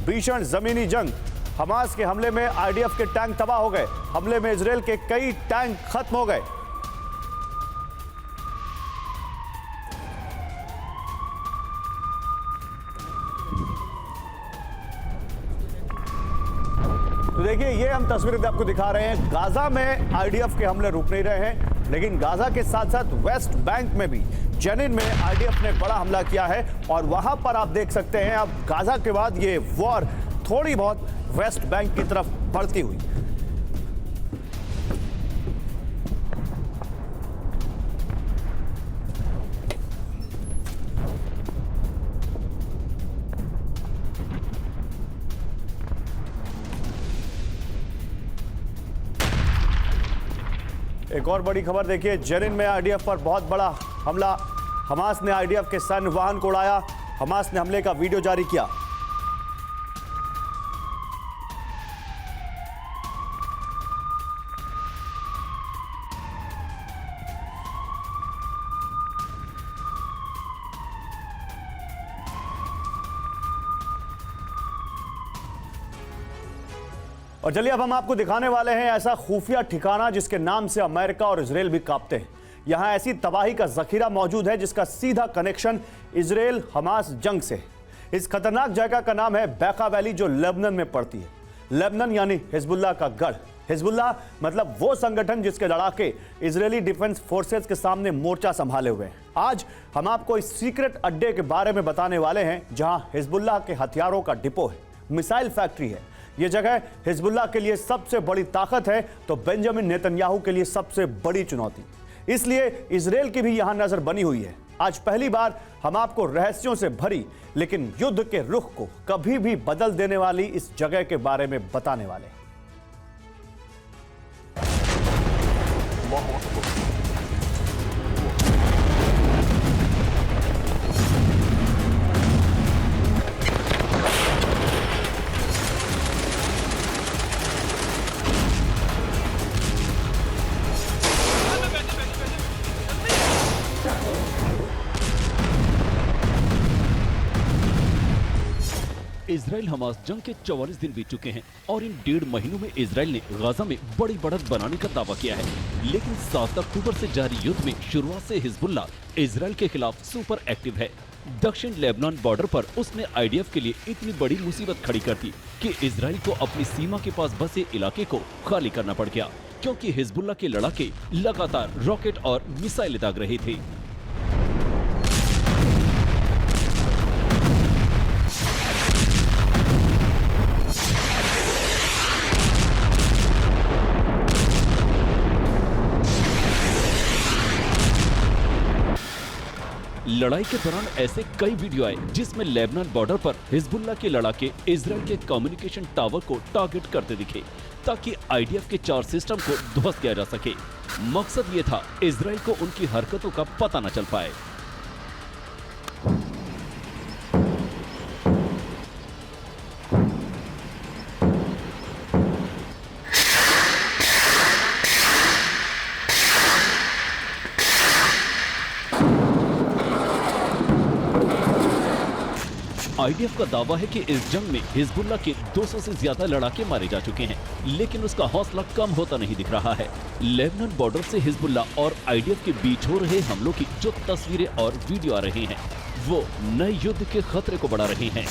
भीषण जमीनी जंग। हमास के हमले में आईडीएफ के टैंक तबाह हो गए। हमले में इजरायल के कई टैंक खत्म हो गए। तो देखिए, ये हम तस्वीरें आपको दिखा रहे हैं। गाजा में आईडीएफ के हमले रुक नहीं रहे हैं, लेकिन गाजा के साथ साथ वेस्ट बैंक में भी जेनिन में आईडीएफ ने बड़ा हमला किया है और वहां पर आप देख सकते हैं अब गाजा के बाद ये वॉर थोड़ी बहुत वेस्ट बैंक की तरफ बढ़ती हुई। एक और बड़ी खबर देखिए, जेनिन में आईडीएफ पर बहुत बड़ा हमला। हमास ने आईडीएफ के सैन्य वाहन को उड़ाया। हमास ने हमले का वीडियो जारी किया। और चलिए अब हम आपको दिखाने वाले हैं ऐसा खुफिया ठिकाना जिसके नाम से अमेरिका और इजरायल भी कांपते हैं। यहां ऐसी तबाही का जखीरा मौजूद है जिसका सीधा कनेक्शन इजरायल हमास जंग से है। इस खतरनाक जगह का नाम है बैका वैली, जो लेबनान में पड़ती है। लेबनान यानी हिजबुल्लाह का गढ़। हिजबुल्लाह मतलब वो संगठन जिसके लड़ाके इजरायली डिफेंस फोर्सेस के सामने मोर्चा संभाले हुए हैं। आज हम आपको इस सीक्रेट अड्डे के बारे में बताने वाले हैं जहां हिजबुल्लाह के हथियारों का डिपो है, मिसाइल फैक्ट्री है। यह जगह हिजबुल्लाह के लिए सबसे बड़ी ताकत है तो बेंजामिन नेतन्याहू के लिए सबसे बड़ी चुनौती। इसलिए इजरायल की भी यहां नजर बनी हुई है। आज पहली बार हम आपको रहस्यों से भरी लेकिन युद्ध के रुख को कभी भी बदल देने वाली इस जगह के बारे में बताने वाले हैं। इजराइल हमास जंग के 44 दिन बीत चुके हैं और इन 1.5 महीनों में इजराइल ने गाजा में बड़ी बढ़त बनाने का दावा किया है। लेकिन 7 अक्टूबर से जारी युद्ध में शुरुआत से हिजबुल्लाह इजराइल के खिलाफ सुपर एक्टिव है। दक्षिण लेबनान बॉर्डर पर उसने आईडीएफ के लिए इतनी बड़ी मुसीबत खड़ी कर दी कि इजराइल को अपनी सीमा के पास बसे इलाके को खाली करना पड़ गया, क्योंकि हिजबुल्लाह के लड़ाके लगातार रॉकेट और मिसाइल दाग रहे थे। लड़ाई के दौरान ऐसे कई वीडियो आए जिसमें लेबनान बॉर्डर पर हिजबुल्लाह के लड़ाके इजराइल के कम्युनिकेशन टावर को टारगेट करते दिखे ताकि आईडीएफ के 4 सिस्टम को ध्वस्त किया जा सके। मकसद ये था इजराइल को उनकी हरकतों का पता न चल पाए। आईडीएफ का दावा है कि इस जंग में हिजबुल्लाह के 200 से ज्यादा लड़ाके मारे जा चुके हैं, लेकिन उसका हौसला कम होता नहीं दिख रहा है। लेबनान बॉर्डर से हिजबुल्लाह और आईडीएफ के बीच हो रहे हमलों की जो तस्वीरें और वीडियो आ रही हैं, वो नए युद्ध के खतरे को बढ़ा रही हैं।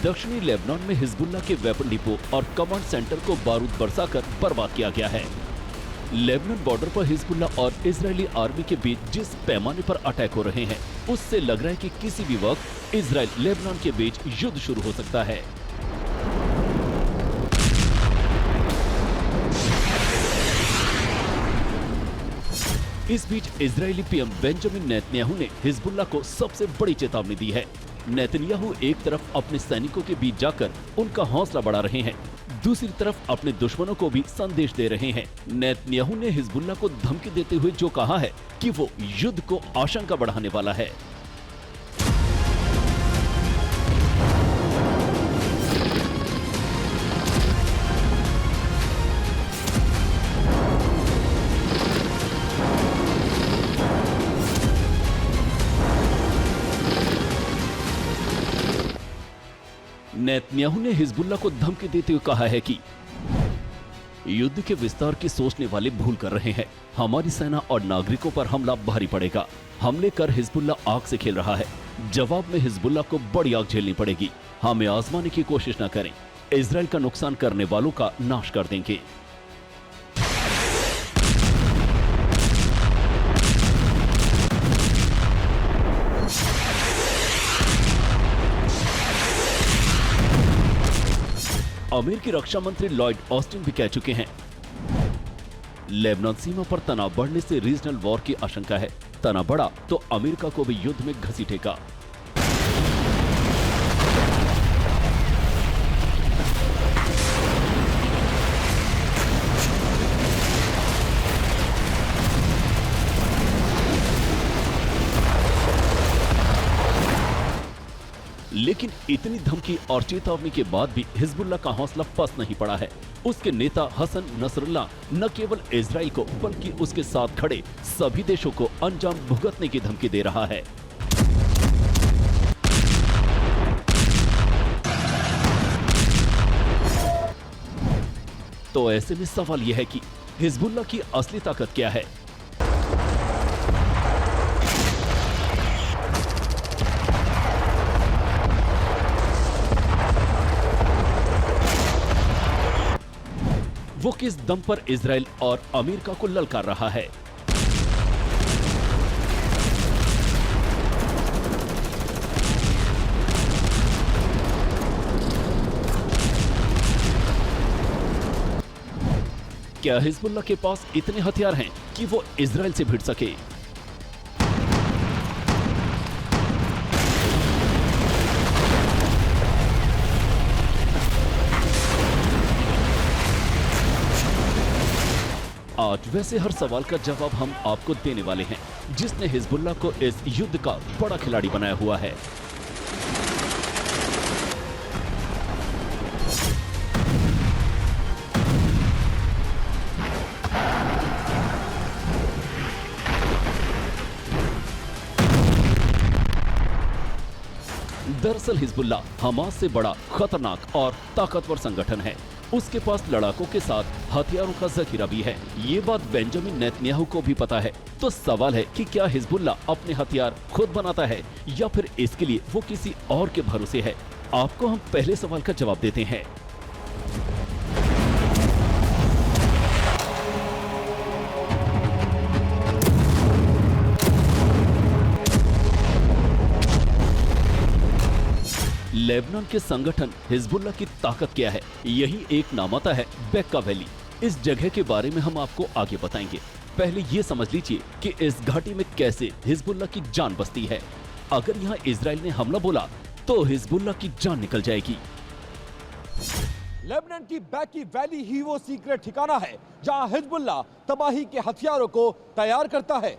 दक्षिणी लेबनान में हिजबुल्लाह के वेपन डिपो और कमांड सेंटर को बारूद बरसाकर बर्बाद किया गया है। लेबनान बॉर्डर पर हिजबुल्लाह और इजरायली आर्मी के बीच जिस पैमाने पर अटैक हो रहे हैं, उससे लग रहा है कि किसी भी वक्त इजरायल लेबनान के बीच युद्ध शुरू हो सकता है। इस बीच इजरायली पीएम बेंजामिन नेतन्याहू ने हिजबुल्लाह को सबसे बड़ी चेतावनी दी है। नेतन्याहू एक तरफ अपने सैनिकों के बीच जाकर उनका हौसला बढ़ा रहे हैं, दूसरी तरफ अपने दुश्मनों को भी संदेश दे रहे हैं। नेतन्याहू ने हिजबुल्लाह को धमकी देते हुए जो कहा है कि वो युद्ध को आशंका बढ़ाने वाला है। नेतन्याहू ने हिजबुल्लाह को धमकी देते हुए कहा है कि युद्ध के विस्तार की सोचने वाले भूल कर रहे हैं। हमारी सेना और नागरिकों पर हमला भारी पड़ेगा। हमले कर हिजबुल्लाह आग से खेल रहा है। जवाब में हिजबुल्लाह को बड़ी आग झेलनी पड़ेगी। हमें आजमाने की कोशिश न करें। इजराइल का नुकसान करने वालों का नाश कर देंगे। अमेरिकी रक्षा मंत्री लॉयड ऑस्टिन भी कह चुके हैं, लेबनान सीमा पर तनाव बढ़ने से रीजनल वॉर की आशंका है। तनाव बढ़ा तो अमेरिका को भी युद्ध में घसीटेगा। लेकिन इतनी धमकी और चेतावनी के बाद भी हिजबुल्लाह का हौसला पस्त नहीं पड़ा है। उसके नेता हसन नसरुल्लाह न केवल इजराइल को बल्कि उसके साथ खड़े सभी देशों को अंजाम भुगतने की धमकी दे रहा है। तो ऐसे में सवाल यह है कि हिजबुल्लाह की असली ताकत क्या है? वो किस दम पर इजराइल और अमेरिका को ललकार रहा है? क्या हिजबुल्लाह के पास इतने हथियार हैं कि वो इजराइल से भिड़ सके? आज वैसे हर सवाल का जवाब हम आपको देने वाले हैं, जिसने हिजबुल्लाह को इस युद्ध का बड़ा खिलाड़ी बनाया हुआ है। दरअसल हिजबुल्लाह हमास से बड़ा खतरनाक और ताकतवर संगठन है। उसके पास लड़ाकों के साथ हथियारों का जखीरा भी है। ये बात बेंजामिन नेतन्याहू को भी पता है। तो सवाल है कि क्या हिजबुल्लाह अपने हथियार खुद बनाता है या फिर इसके लिए वो किसी और के भरोसे है? आपको हम पहले सवाल का जवाब देते हैं। लेबनान के संगठन हिजबुल्लाह की ताकत क्या है? यही एक नाम आता है बेक्का वैली। इस जगह के बारे में हम आपको आगे बताएंगे। पहले ये समझ लीजिए कि इस घाटी में कैसे हिजबुल्लाह की जान बसती है। अगर यहाँ इजराइल ने हमला बोला तो हिजबुल्लाह की जान निकल जाएगी। लेबनान की बेक्का वैली ही वो सीक्रेट ठिकाना है जहां हिजबुल्लाह तबाही के हथियारों को तैयार करता है।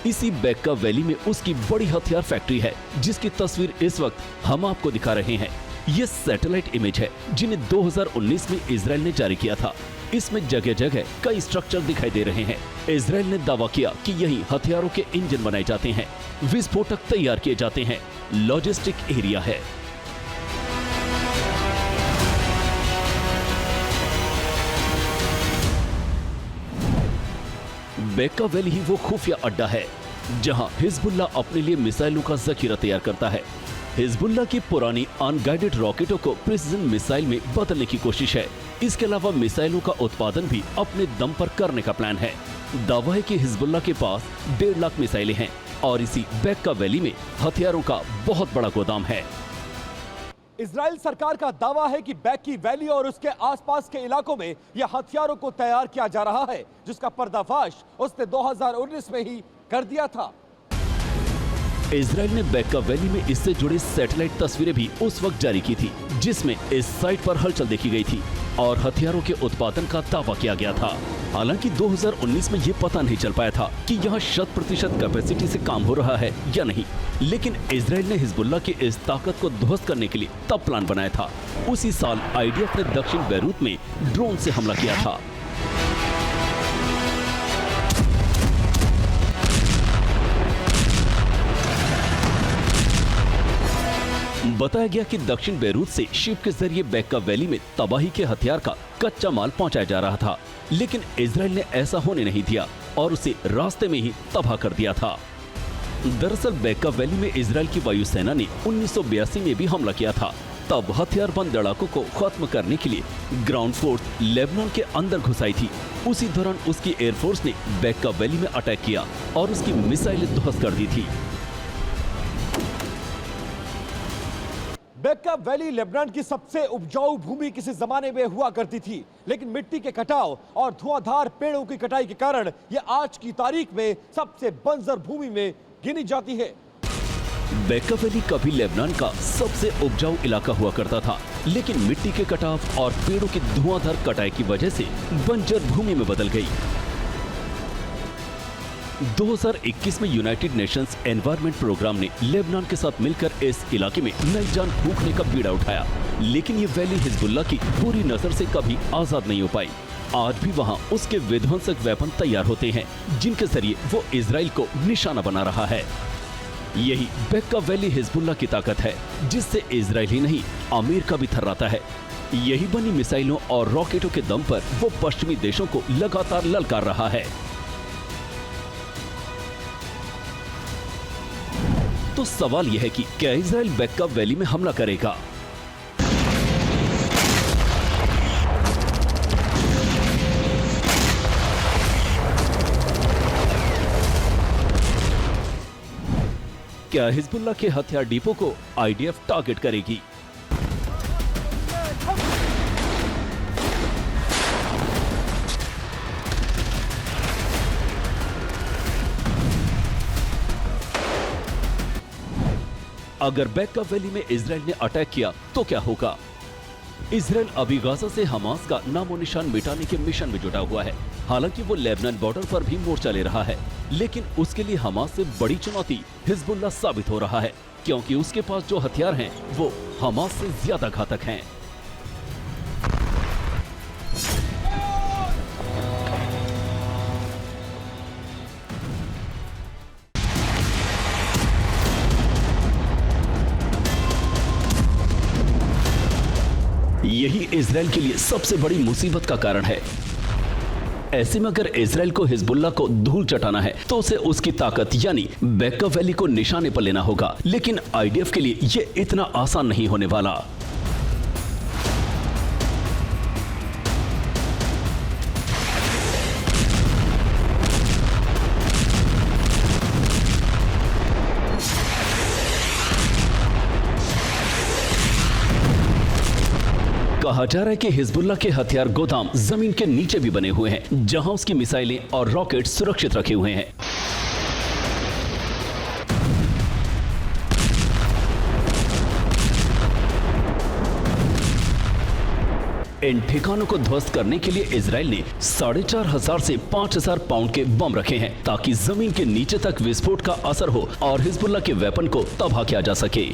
इसी बेक्का वैली में उसकी बड़ी हथियार फैक्ट्री है, जिसकी तस्वीर इस वक्त हम आपको दिखा रहे हैं। ये सैटेलाइट इमेज है जिन्हें 2019 में इजराइल ने जारी किया था। इसमें जगह जगह कई स्ट्रक्चर दिखाई दे रहे हैं। इजराइल ने दावा किया कि यही हथियारों के इंजन बनाए जाते हैं, विस्फोटक तैयार किए जाते हैं, लॉजिस्टिक एरिया है। बेक्का वैली ही वो खुफिया अड्डा है जहां हिजबुल्लाह अपने लिए मिसाइलों का जखीरा तैयार करता है। हिजबुल्लाह की पुरानी अनगाइडेड रॉकेटों को प्रिसिजन मिसाइल में बदलने की कोशिश है। इसके अलावा मिसाइलों का उत्पादन भी अपने दम पर करने का प्लान है। दावा है कि हिजबुल्लाह के पास 1.5 लाख मिसाइलें हैं और इसी बेक्का वैली में हथियारों का बहुत बड़ा गोदाम है। इजराइल सरकार का दावा है कि बेक्का वैली और उसके आसपास के इलाकों में यह हथियारों को तैयार किया जा रहा है, जिसका पर्दाफाश उसने 2019 में ही कर दिया था। इजराइल ने बेक्का वैली में इससे जुड़ी सैटेलाइट तस्वीरें भी उस वक्त जारी की थी, जिसमें इस साइट पर हलचल देखी गई थी और हथियारों के उत्पादन का दावा किया गया था। हालांकि 2019 में ये पता नहीं चल पाया था कि यहाँ 100% कैपेसिटी से काम हो रहा है या नहीं। लेकिन इजराइल ने हिजबुल्लाह की इस ताकत को ध्वस्त करने के लिए तब प्लान बनाया था। उसी साल आईडीएफ ने दक्षिण बैरूत में ड्रोन से हमला किया था। बताया गया कि दक्षिण बेरूत से शिप के जरिए बेका वैली में तबाही के हथियार का कच्चा माल पहुंचाया जा रहा था, लेकिन इजराइल ने ऐसा होने नहीं दिया और उसे रास्ते में ही तबाह कर दिया था। दरअसल बेका वैली में इजराइल की वायुसेना ने 1982 में भी हमला किया था। तब हथियारबंद लड़ाकों को खत्म करने के लिए ग्राउंड फोर्स लेबनान के अंदर घुसाई थी। उसी दौरान उसकी एयरफोर्स ने बेका वैली में अटैक किया और उसकी मिसाइलें ध्वस्त कर दी थी। बेका वैली लेबनान की सबसे उपजाऊ भूमि किसी जमाने में हुआ करती थी, लेकिन मिट्टी के कटाव और धुआंधार पेड़ों की कटाई के कारण यह आज की तारीख में सबसे बंजर भूमि में गिनी जाती है। बेका वैली कभी लेबनान का सबसे उपजाऊ इलाका हुआ करता था, लेकिन मिट्टी के कटाव और पेड़ों की धुआंधार कटाई की वजह से बंजर भूमि में बदल गई। 2021 में यूनाइटेड नेशंस एनवायरनमेंट प्रोग्राम ने लेबनान के साथ मिलकर इस इलाके में नई जान फूंकने का बीड़ा उठाया, लेकिन ये वैली हिजबुल्लाह की पूरी नजर से कभी आजाद नहीं हो पाई। आज भी वहाँ उसके विध्वंसक वेपन तैयार होते हैं, जिनके जरिए वो इजराइल को निशाना बना रहा है। यही बेका वैली हिजबुल्लाह की ताकत है, जिससे इजराइल ही नहीं अमेरिका भी थर्राता है। यही बनी मिसाइलों और रॉकेटों के दम पर वो पश्चिमी देशों को लगातार ललकार रहा है। तो सवाल यह है कि क्या इजराइल बेका वैली में हमला करेगा? क्या हिजबुल्लाह के हथियार डिपो को आईडीएफ टारगेट करेगी? अगर बेका वैली में इजराइल ने अटैक किया तो क्या होगा? इजराइल अभी गाजा से हमास का नामो निशान मिटाने के मिशन में जुटा हुआ है। हालांकि वो लेबनान बॉर्डर पर भी मोर्चा ले रहा है, लेकिन उसके लिए हमास से बड़ी चुनौती हिजबुल्लाह साबित हो रहा है, क्योंकि उसके पास जो हथियार हैं वो हमास से ज्यादा घातक हैं। यही इजराइल के लिए सबसे बड़ी मुसीबत का कारण है। ऐसे में अगर इजराइल को हिजबुल्लाह को धूल चटाना है तो उसे उसकी ताकत यानी बेका वैली को निशाने पर लेना होगा, लेकिन आईडीएफ के लिए यह इतना आसान नहीं होने वाला। कहा जा रहा है कि हिजबुल्लाह के हथियार गोदाम जमीन के नीचे भी बने हुए हैं, जहां उसकी मिसाइलें और रॉकेट सुरक्षित रखे हुए हैं। इन ठिकानों को ध्वस्त करने के लिए इजराइल ने 4,500 से 5,000 पाउंड के बम रखे हैं, ताकि जमीन के नीचे तक विस्फोट का असर हो और हिजबुल्लाह के वेपन को तबाह किया जा सके।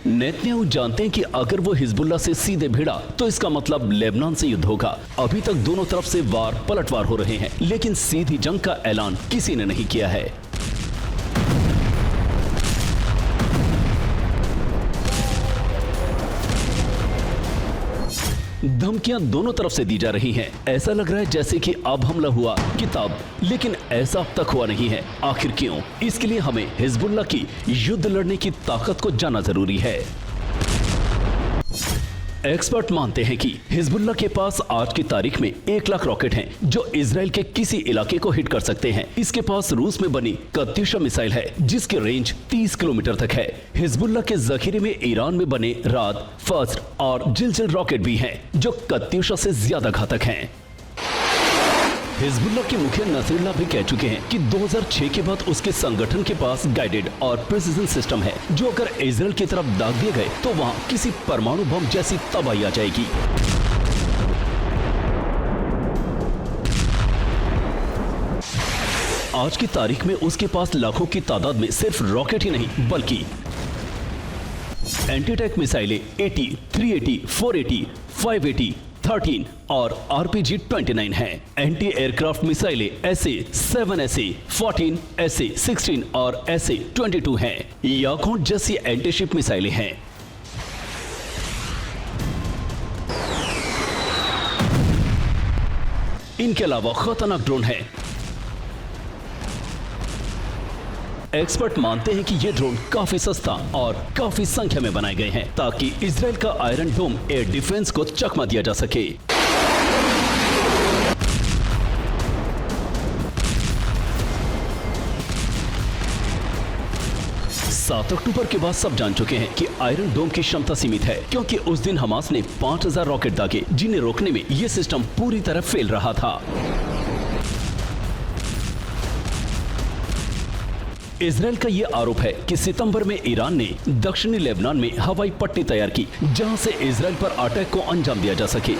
नेतन्याहू जानते हैं कि अगर वो हिजबुल्लाह से सीधे भिड़ा तो इसका मतलब लेबनान से युद्ध होगा। अभी तक दोनों तरफ से वार पलटवार हो रहे हैं, लेकिन सीधी जंग का ऐलान किसी ने नहीं किया है। धमकियां दोनों तरफ से दी जा रही हैं। ऐसा लग रहा है जैसे कि अब हमला हुआ कि तब, लेकिन ऐसा अब तक हुआ नहीं है। आखिर क्यों? इसके लिए हमें हिजबुल्लाह की युद्ध लड़ने की ताकत को जानना जरूरी है। एक्सपर्ट मानते हैं कि हिजबुल्लाह के पास आज की तारीख में 1 लाख रॉकेट हैं जो इजराइल के किसी इलाके को हिट कर सकते हैं। इसके पास रूस में बनी कत्यूशा मिसाइल है जिसकी रेंज 30 किलोमीटर तक है। हिजबुल्लाह के जखीरे में ईरान में बने राद, फज्र और जिलजिल रॉकेट भी हैं जो कत्यूशा से ज्यादा घातक हैं। हिजबुल्लाह के मुखिया नसरुल्लाह भी कह चुके हैं कि 2006 के बाद उसके संगठन के पास गाइडेड और प्रिसिजन सिस्टम है जो अगर इजराइल की तरफ दाग दिए गए तो वहां किसी परमाणु बम जैसी तबाही आ जाएगी। आज की तारीख में उसके पास लाखों की तादाद में सिर्फ रॉकेट ही नहीं बल्कि एंटी टैंक मिसाइलें 80, 380, 480, 580, 13 और RPG-29 हैं। एंटी एयरक्राफ्ट मिसाइलें SA-7SE, 14, SA-16 और SA-22 हैं। याकूट जैसी एंटीशिप मिसाइलें हैं। इनके अलावा खतरनाक ड्रोन है। एक्सपर्ट मानते हैं कि ये ड्रोन काफी सस्ता और काफी संख्या में बनाए गए हैं ताकि इजराइल का आयरन डोम एयर डिफेंस को चकमा दिया जा सके। 7 अक्टूबर के बाद सब जान चुके हैं कि आयरन डोम की क्षमता सीमित है, क्योंकि उस दिन हमास ने 5000 रॉकेट दागे, जिन्हें रोकने में यह सिस्टम पूरी तरह फेल रहा था। इजराइल का यह आरोप है कि सितंबर में ईरान ने दक्षिणी लेबनान में हवाई पट्टी तैयार की, जहां से इजराइल पर अटैक को अंजाम दिया जा सके।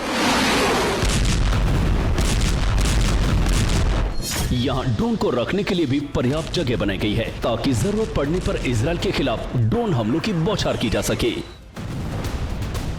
यहां ड्रोन को रखने के लिए भी पर्याप्त जगह बनाई गई है ताकि जरूरत पड़ने पर इजराइल के खिलाफ ड्रोन हमलों की बौछार की जा सके।